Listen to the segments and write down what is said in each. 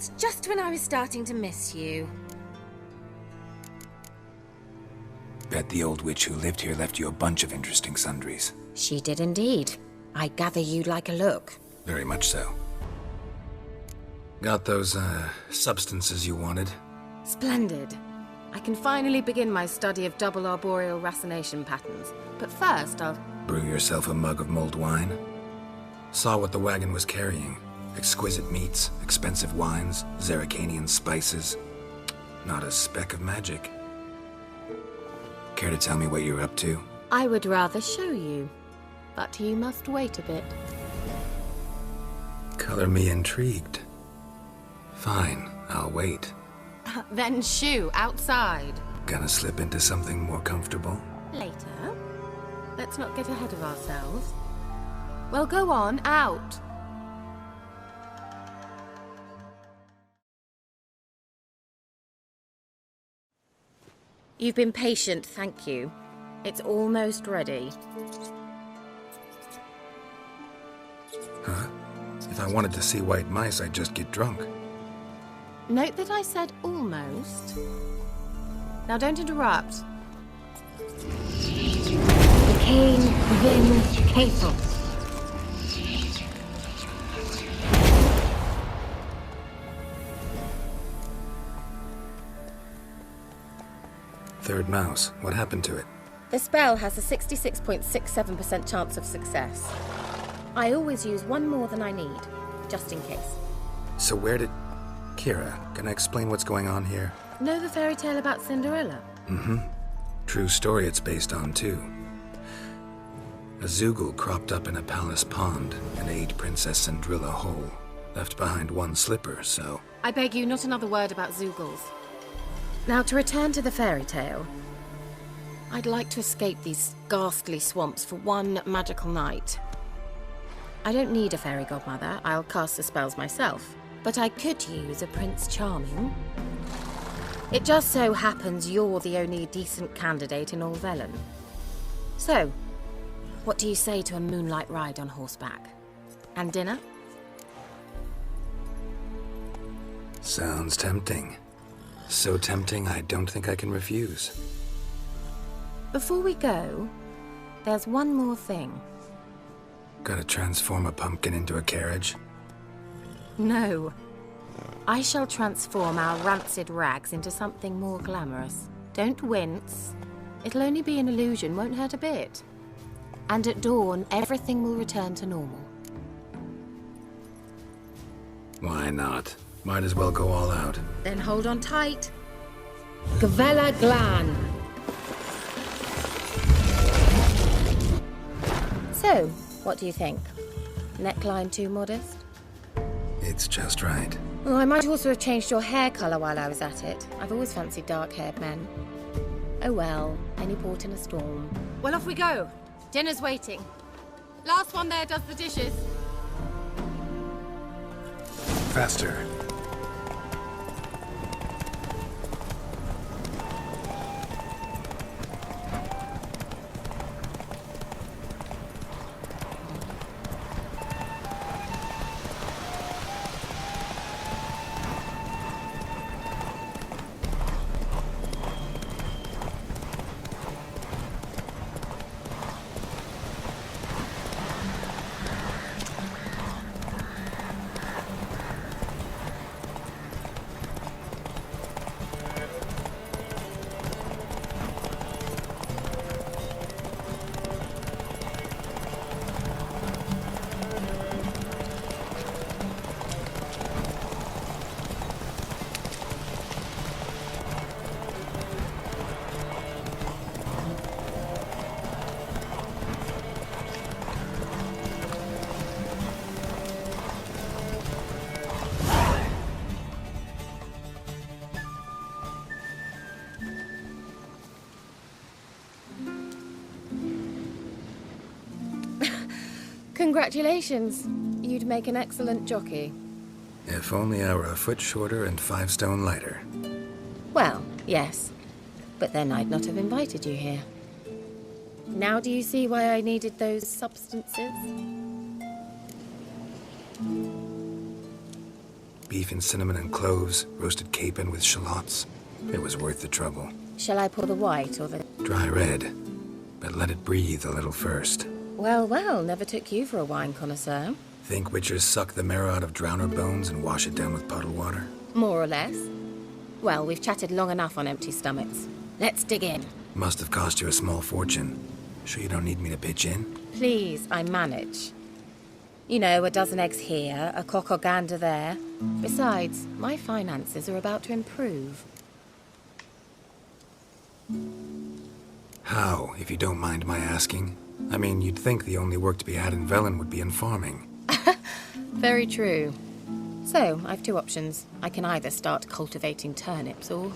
left, just when I was starting to miss you. Bet the old witch who lived here left you a bunch of interesting sundries. She did indeed. I gather you'd like a look. Very much so. Got those, substances you wanted? Splendid. I can finally begin my study of double arboreal racination patterns. But first, I'll... Brew yourself a mug of mulled wine? Saw what the wagon was carrying. Exquisite meats, expensive wines, Zerrikanian spices. Not a speck of magic. Care to tell me what you're up to? I would rather show you. But you must wait a bit. Color me intrigued. Fine, I'll wait. Then shoo, outside. Gonna slip into something more comfortable? Later. Let's not get ahead of ourselves. Well, go on, out. You've been patient, thank you. It's almost ready. Huh? If I wanted to see white mice, I'd just get drunk. Note that I said almost. Now don't interrupt. Kane Vin Castle. Third mouse. What happened to it? The spell has a 66.67% chance of success. I always use one more than I need, just in case. So where did... Kira, can I explain what's going on here? Know the fairy tale about Cinderella? Mm-hmm. True story it's based on, too. A Zoogle cropped up in a palace pond and ate Princess Cindrilla whole. Left behind one slipper, so... I beg you, not another word about Zoogles. Now, to return to the fairy tale. I'd like to escape these ghastly swamps for one magical night. I don't need a fairy godmother. I'll cast the spells myself. But I could use a Prince Charming. It just so happens you're the only decent candidate in all Velen. So, what do you say to a moonlight ride on horseback? And dinner? Sounds tempting. So tempting, I don't think I can refuse. Before we go, there's one more thing. Gotta transform a pumpkin into a carriage? No. I shall transform our rancid rags into something more glamorous. Don't wince. It'll only be an illusion, won't hurt a bit. And at dawn, everything will return to normal. Why not? Might as well go all out. Then hold on tight. Gavella Glan. So, what do you think? Neckline too modest? It's just right. Well, I might also have changed your hair colour while I was at it. I've always fancied dark-haired men. Oh well, any port in a storm. Well, off we go. Dinner's waiting. Last one there does the dishes. Faster. Congratulations. You'd make an excellent jockey. If only I were a foot shorter and 5 stone lighter. Well, yes. But then I'd not have invited you here. Now do you see why I needed those substances? beef in cinnamon and cloves, roasted capon with shallots. It was worth the trouble. Shall I pour the white or the... Dry red, but let it breathe a little first. Well, well, never took you for a wine connoisseur. Think witchers suck the marrow out of drowner bones and wash it down with puddle water? More or less. Well, we've chatted long enough on empty stomachs. Let's dig in. Must have cost you a small fortune. Sure you don't need me to pitch in? Please, I manage. You know, a dozen eggs here, a cock or gander there. Besides, my finances are about to improve. How, if you don't mind my asking? I mean, you'd think the only work to be had in Velen would be in farming. Very true. So, I've two options. I can either start cultivating turnips or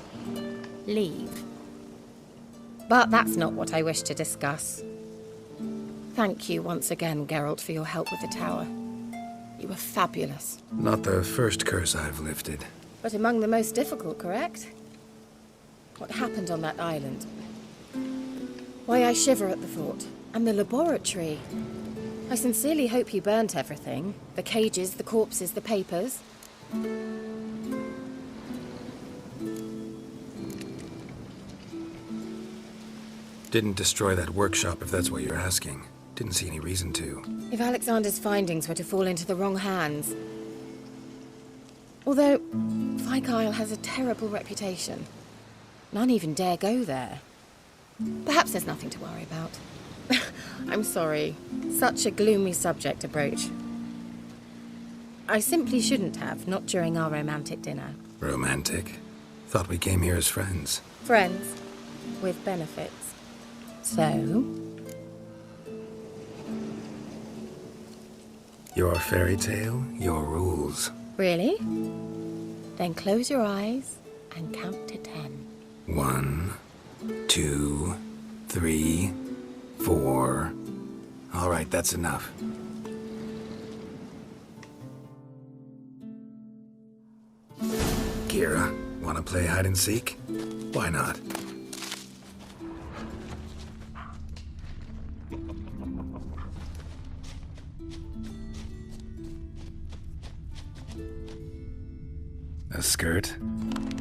leave. But that's not what I wish to discuss. Thank you once again, Geralt, for your help with the tower. You were fabulous. Not the first curse I've lifted. But among the most difficult, correct? What happened on that island? Why I shiver at the thought. And the laboratory. I sincerely hope you burnt everything. The cages, the corpses, the papers. Didn't destroy that workshop, if that's what you're asking. Didn't see any reason to. If Alexander's findings were to fall into the wrong hands. Although, Fyke Isle has a terrible reputation. None even dare go there. Perhaps there's nothing to worry about. I'm sorry. Such a gloomy subject to broach. I simply shouldn't have, not during our romantic dinner. Romantic? Thought we came here as friends. Friends. With benefits. So? Your fairy tale, your rules. Really? Then close your eyes and count to 10. 1, 2, 3, 4. All right, that's enough. Kira, wanna play hide and seek? Why not? A skirt?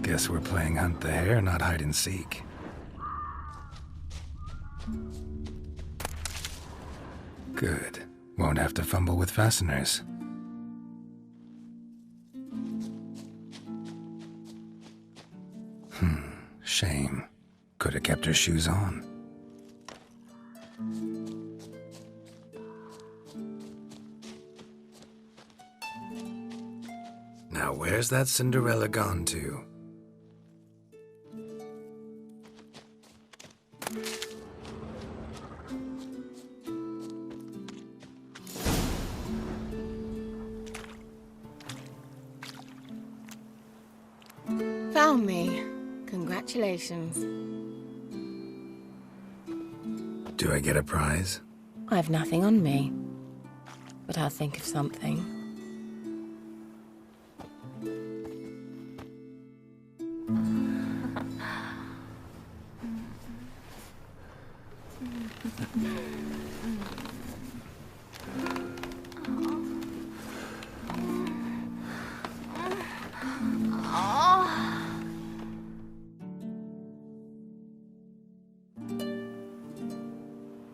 Guess we're playing hunt the hare, not hide and seek. Good. Won't have to fumble with fasteners. Shame. Could have kept her shoes on. Now where's that Cinderella gone to? Found me. Congratulations. Do I get a prize? I've nothing on me. But I'll think of something.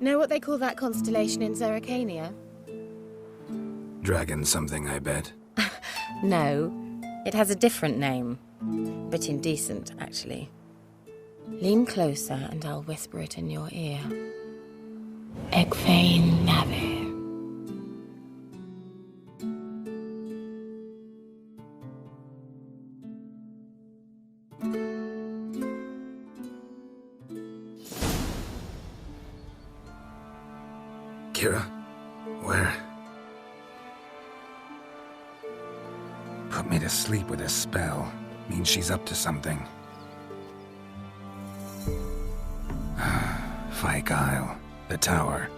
Know what they call that constellation in Zerrikania? Dragon something, I bet. No, it has a different name. Bit indecent, actually. Lean closer and I'll whisper it in your ear. Egfain Navir. Kira? Where? Put me to sleep with a spell. Means she's up to something. Fyke Isle. The tower.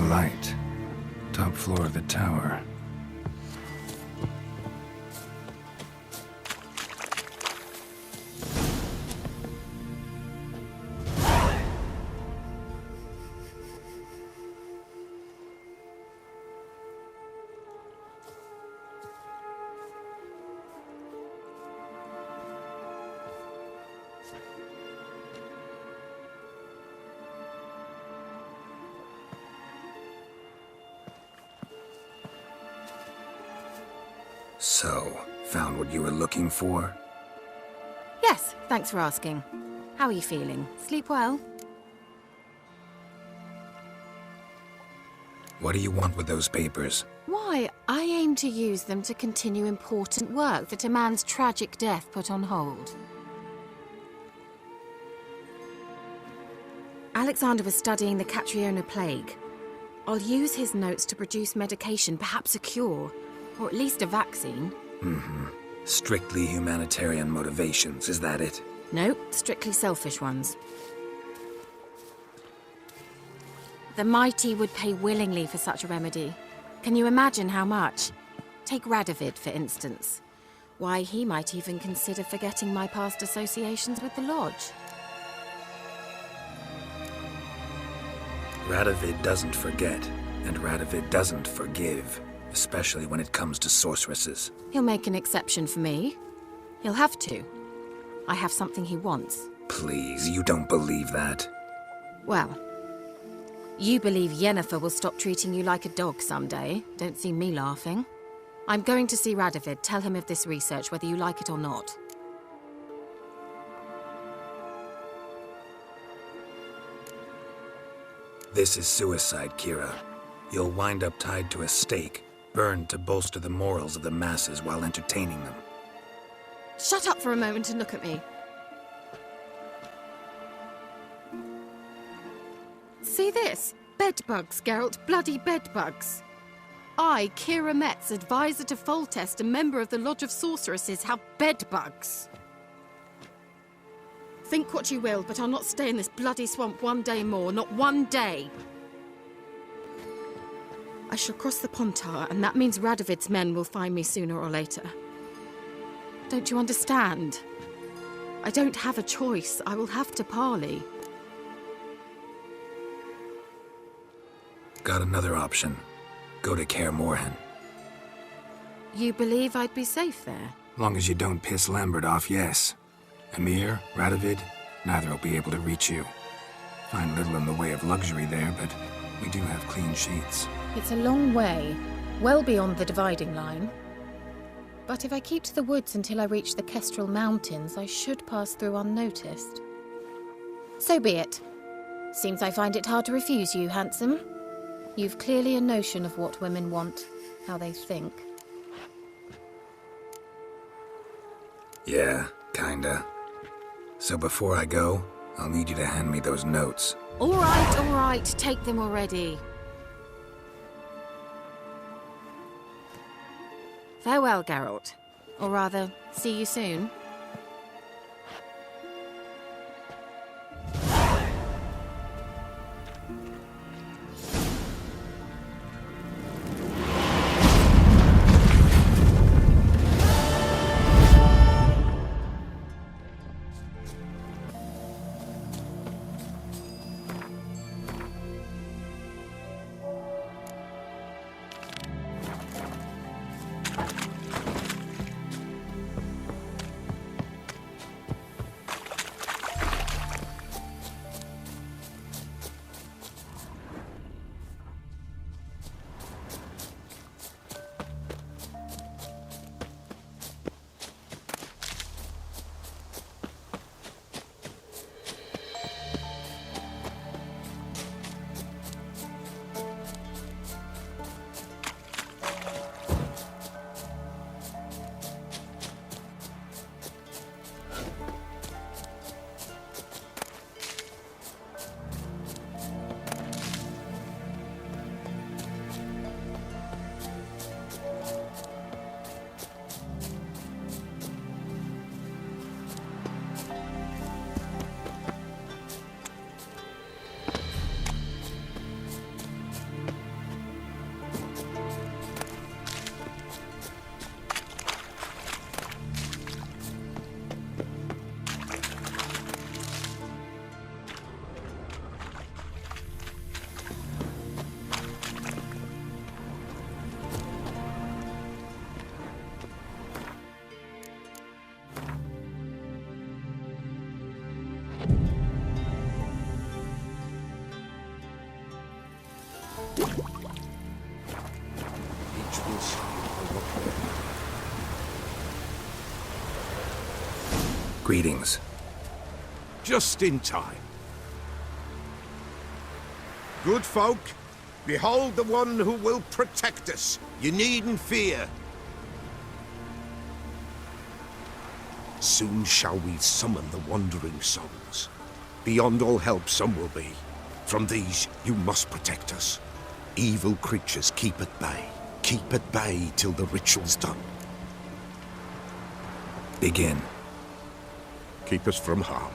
light. Top floor of the tower. So, found what you were looking for? Yes, thanks for asking. How are you feeling? Sleep well? What do you want with those papers? Why, I aim to use them to continue important work that a man's tragic death put on hold. Alexander was studying the Catriona plague. I'll use his notes to produce medication, perhaps a cure, or at least a vaccine. Strictly humanitarian motivations, is that it? No, strictly selfish ones. The mighty would pay willingly for such a remedy. Can you imagine how much? Take Radovid, for instance. Why, he might even consider forgetting my past associations with the Lodge. Radovid doesn't forget, and Radovid doesn't forgive, especially when it comes to sorceresses. He'll make an exception for me. He'll have to. I have something he wants. Please, you don't believe that. Well, you believe Yennefer will stop treating you like a dog someday. Don't see me laughing. I'm going to see Radovid, tell him of this research, whether you like it or not. This is suicide, Kira. You'll wind up tied to a stake, burned to bolster the morals of the masses while entertaining them. Shut up for a moment and look at me. See this? Bedbugs, Geralt. Bloody bedbugs. I, Kira Metz, advisor to Foltest, a member of the Lodge of Sorceresses, have bedbugs. Think what you will, but I'll not stay in this bloody swamp one day more. Not one day. I shall cross the Pontar, and that means Radovid's men will find me sooner or later. Don't you understand? I don't have a choice. I will have to parley. Got another option. Go to Kaer Morhen. You believe I'd be safe there? Long as you don't piss Lambert off, yes. Emir, Radovid, neither will be able to reach you. Find little in the way of luxury there, but we do have clean sheets. It's a long way, well beyond the dividing line. But if I keep to the woods until I reach the Kestrel Mountains, I should pass through unnoticed. So be it. Seems I find it hard to refuse you, handsome. You've clearly a notion of what women want, how they think. Yeah, kinda. So before I go, I'll need you to hand me those notes. All right, take them already. Farewell, Geralt. Or rather, see you soon. Greetings. Just in time. Good folk, behold the one who will protect us. You needn't fear. Soon shall we summon the wandering souls. Beyond all help some will be. From these you must protect us. Evil creatures keep at bay. Keep at bay till the ritual's done. Begin. Keep us from harm,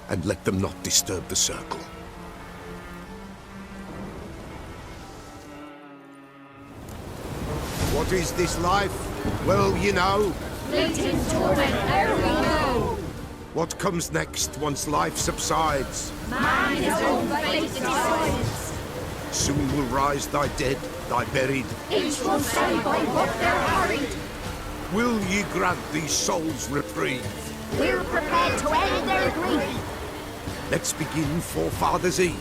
and let them not disturb the circle. What is this life? Well, you know. Fleeting torment, ere we know. What comes next once life subsides? Man his own fate decides. Soon will rise thy dead, thy buried. Each will say by what they're harried. Will ye grant these souls reprieve? We're prepared to end their grief. Let's begin Forefathers' Eve.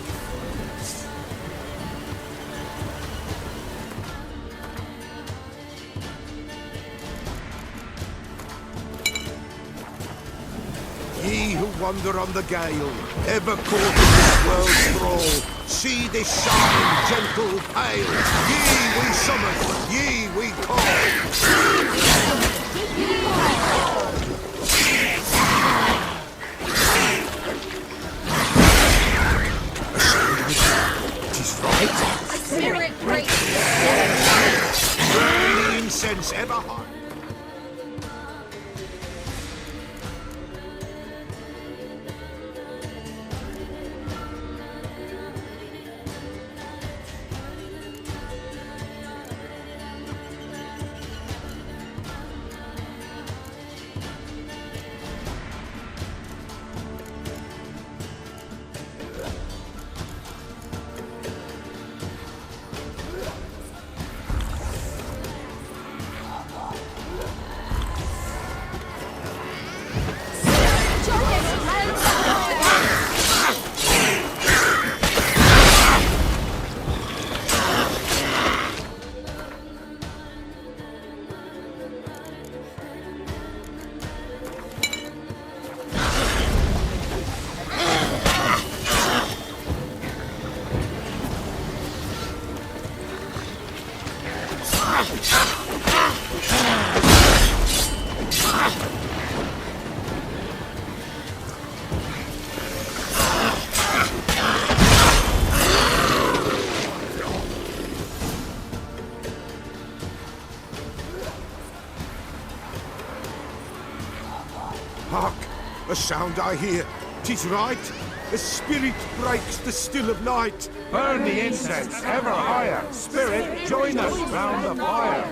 Ye who wander on the gale, ever caught in this world's thrall, see this sign, gentle, pale. Ye we summon, ye we call. Tis right. Spirit break. Burn the incense ever high. Hark! A sound I hear. 'Tis right. A spirit breaks the still of night. Burn the incense ever higher. Spirit, join us round the fire.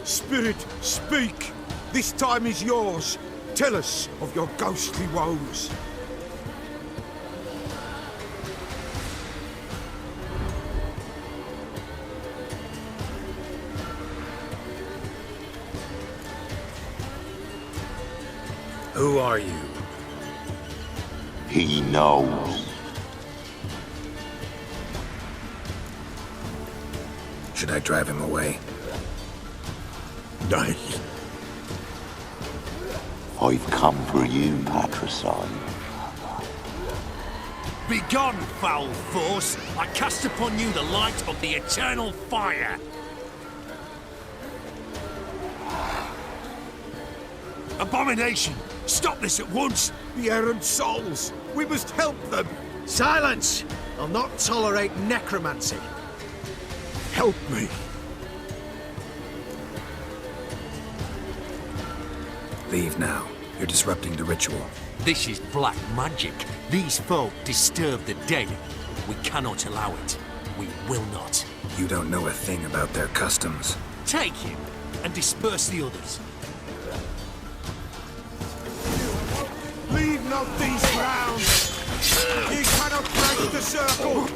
Spirit, speak. This time is yours. Tell us of your ghostly woes. Who are you? He knows. Should I drive him away? Nay. I've come for you, Patricide. Begone, foul force! I cast upon you the light of the eternal fire! Abomination! Stop this at once! The errant souls. We must help them. Silence! I'll not tolerate necromancy. Help me. Leave now. You're disrupting the ritual. This is black magic. These folk disturb the dead. We cannot allow it. We will not. You don't know a thing about their customs. Take him and disperse the others. Leave not these grounds. Ye cannot break the circle.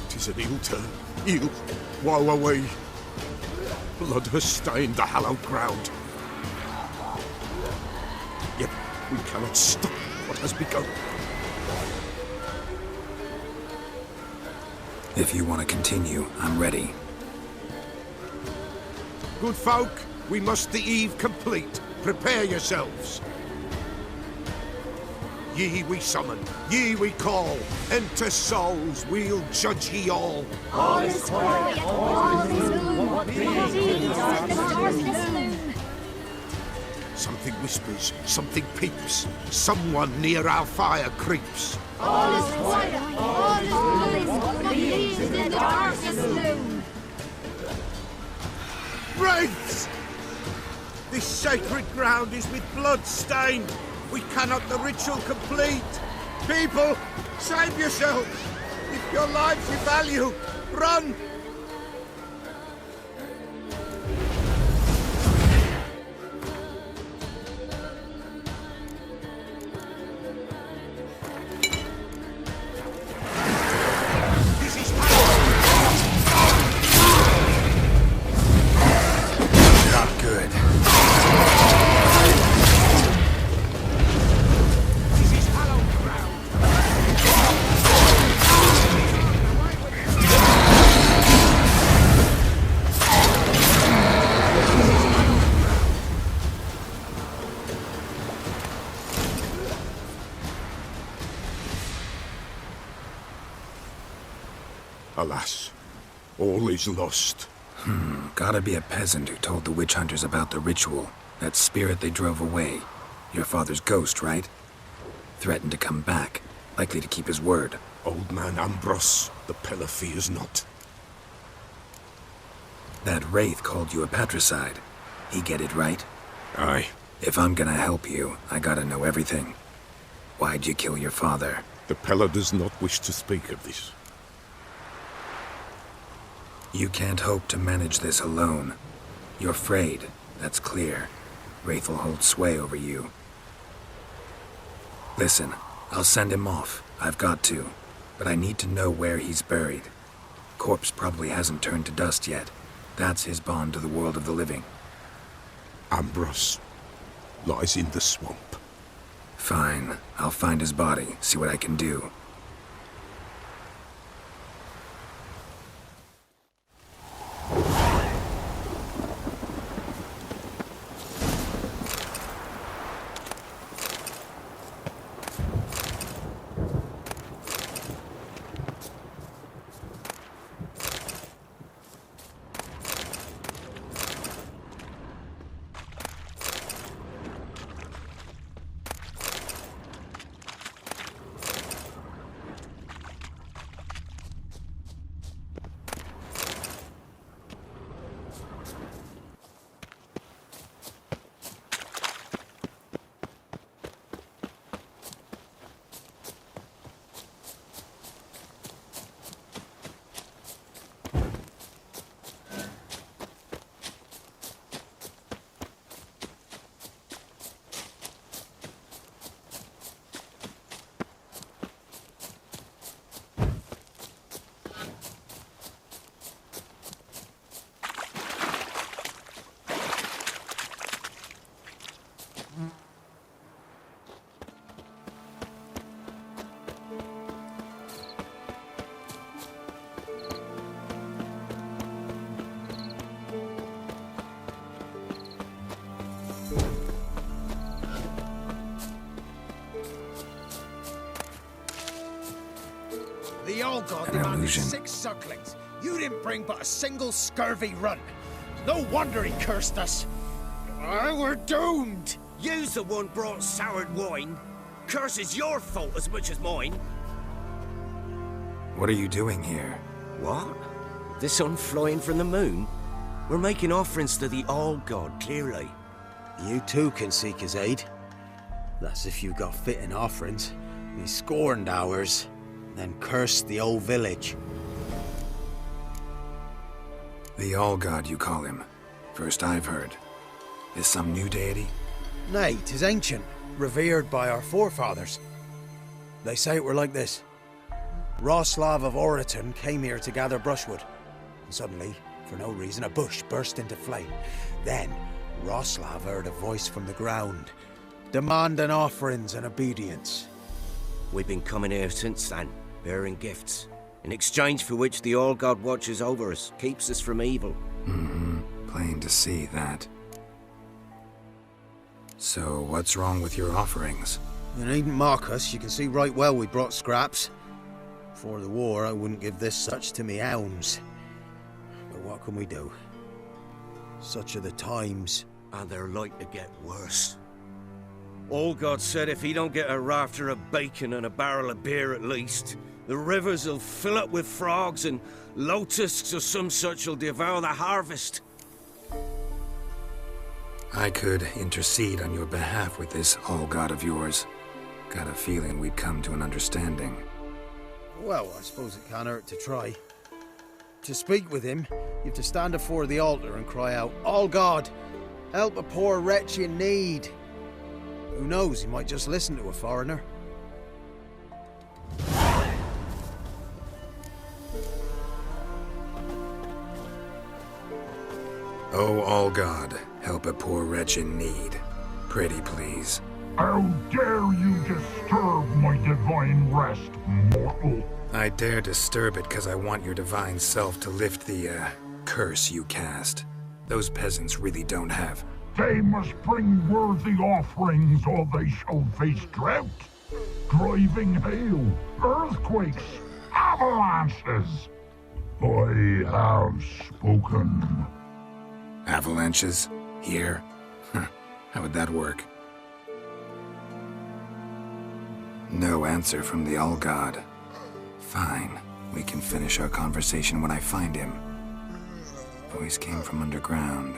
Tis an ill turn. Ill. Woe away. Blood has stained the hallowed ground. We cannot stop what has begun. If you want to continue, I'm ready. Good folk, we must the eve complete. Prepare yourselves. Ye we summon, ye we call. Enter souls, we'll judge ye all. All is quiet, all is gloom. What is in the darkness loom? Something whispers, something peeps. Someone near our fire creeps. All is quiet, all is gloom. What is in the darkness loom? Wraiths! This sacred ground is with blood stained. We cannot the ritual complete. People, save yourselves. If your lives you value, run! Not good. Alas, all is lost. Gotta be a peasant who told the witch hunters about the ritual. That spirit they drove away. Your father's ghost, right? Threatened to come back. Likely to keep his word. Old man Ambros, the Pella fears not. That wraith called you a patricide. He get it right? Aye. If I'm gonna help you, I gotta know everything. Why'd you kill your father? The Pella does not wish to speak of this. You can't hope to manage this alone. You're afraid, that's clear. Wraith will hold sway over you. Listen, I'll send him off. I've got to. But I need to know where he's buried. Corpse probably hasn't turned to dust yet. That's his bond to the world of the living. Ambros lies in the swamp. Fine. I'll find his body, see what I can do. The old god An demanded illusion. 6 sucklings. You didn't bring but a single scurvy run. No wonder he cursed us. We're doomed. You's the one brought soured wine. Curse is your fault as much as mine. What are you doing here? What? The sun flying from the moon? We're making offerings to the All-God, clearly. You too can seek his aid. That's if you got fitting offerings. He scorned ours, then cursed the old village. The All-God, you call him. First I've heard. Is some new deity? Nay, 'tis ancient, revered by our forefathers. They say it were like this. Roslav of Oriton came here to gather brushwood, and suddenly, for no reason, a bush burst into flame. Then, Roslav heard a voice from the ground. demanding offerings and obedience. We've been coming here since then, bearing gifts, in exchange for which the All-God watches over us, keeps us from evil. Plain to see that. So, what's wrong with your offerings? You needn't mock us, you can see right well we brought scraps. Before the war, I wouldn't give this such to me hounds. But what can we do? Such are the times. And they're like to get worse. All-God said if he don't get a rafter of bacon and a barrel of beer at least, the rivers will fill up with frogs and locusts or some such will devour the harvest. I could intercede on your behalf with this All-God of yours. Got a feeling we'd come to an understanding. Well, I suppose it can't hurt to try. To speak with him, you have to stand before the altar and cry out, All-God, help a poor wretch in need. Who knows, he might just listen to a foreigner. Oh, All-God, help a poor wretch in need. Pretty please. How dare you disturb my divine rest, mortal? I dare disturb it because I want your divine self to lift the, curse you cast. Those peasants really don't have. They must bring worthy offerings or they shall face drought, driving hail, earthquakes, avalanches. I have spoken. Avalanches? Here? How would that work? No answer from the All-God. Fine. We can finish our conversation when I find him. Voice came from underground.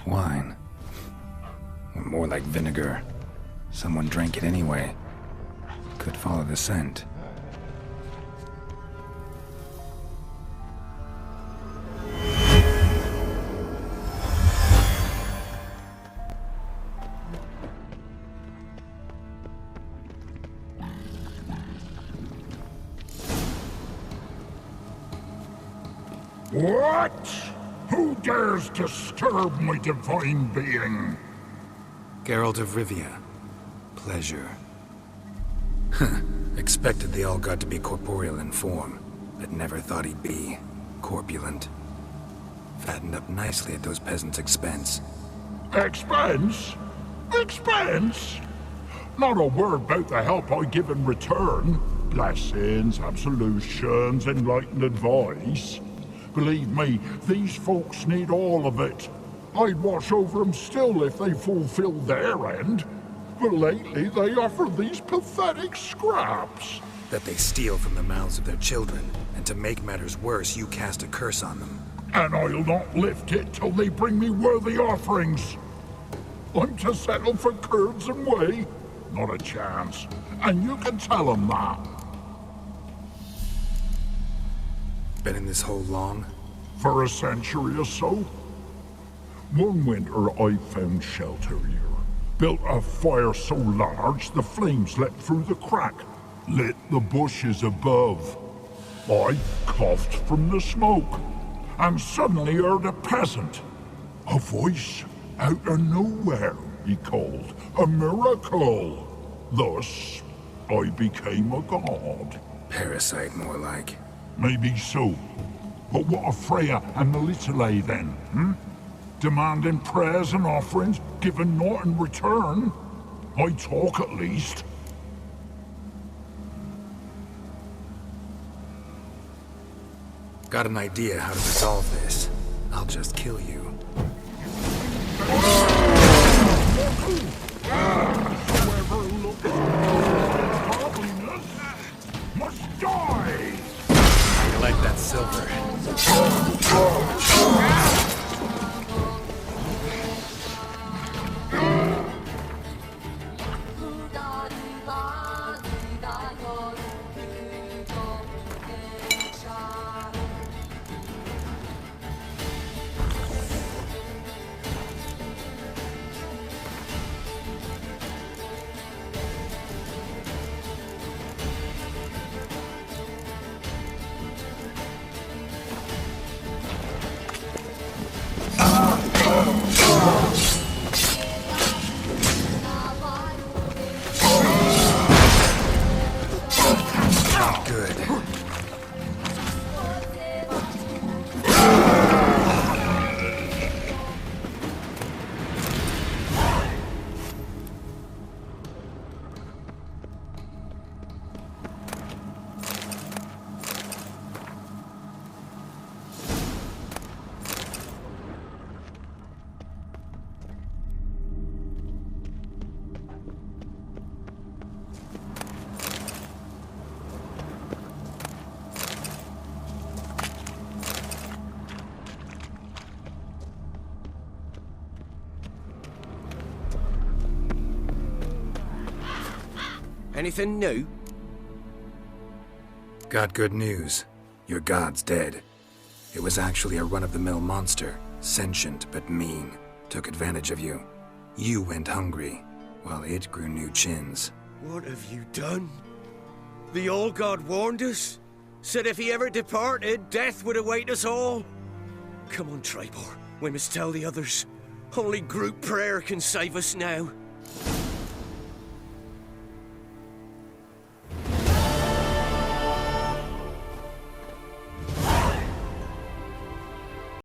Wine. Or more like vinegar. Someone drank it anyway. Could follow the scent. What? Who dares disturb my divine being? Geralt of Rivia. Pleasure. Expected the All-God to be corporeal in form, but never thought he'd be corpulent. Fattened up nicely at those peasants' expense. Expense? Expense? Not a word about the help I give in return. Blessings, absolutions, enlightened advice. Believe me, these folks need all of it. I'd watch over them still if they fulfilled their end. But lately they offer these pathetic scraps. That they steal from the mouths of their children, and to make matters worse, you cast a curse on them. And I'll not lift it till they bring me worthy offerings. I'm to settle for curds and whey? Not a chance. And you can tell them that. Been in this hole long? For a century or so. One winter I found shelter here. Built a fire so large the flames leapt through the crack, lit the bushes above. I coughed from the smoke, and suddenly heard a peasant. A voice out of nowhere, he called. A miracle. Thus, I became a god. Parasite, more like. Maybe so. But what of Freya and Melitele then, Demanding prayers and offerings, given naught in return? I talk at least. Got an idea how to resolve this. I'll just kill you. Whoever looks for godliness must die! I like that silver. Anything new? Got good news. Your god's dead. It was actually a run-of-the-mill monster, sentient but mean. Took advantage of you. You went hungry, while it grew new chins. What have you done? The old god warned us. Said if he ever departed, death would await us all. Come on, Tribor. We must tell the others. Only group prayer can save us now.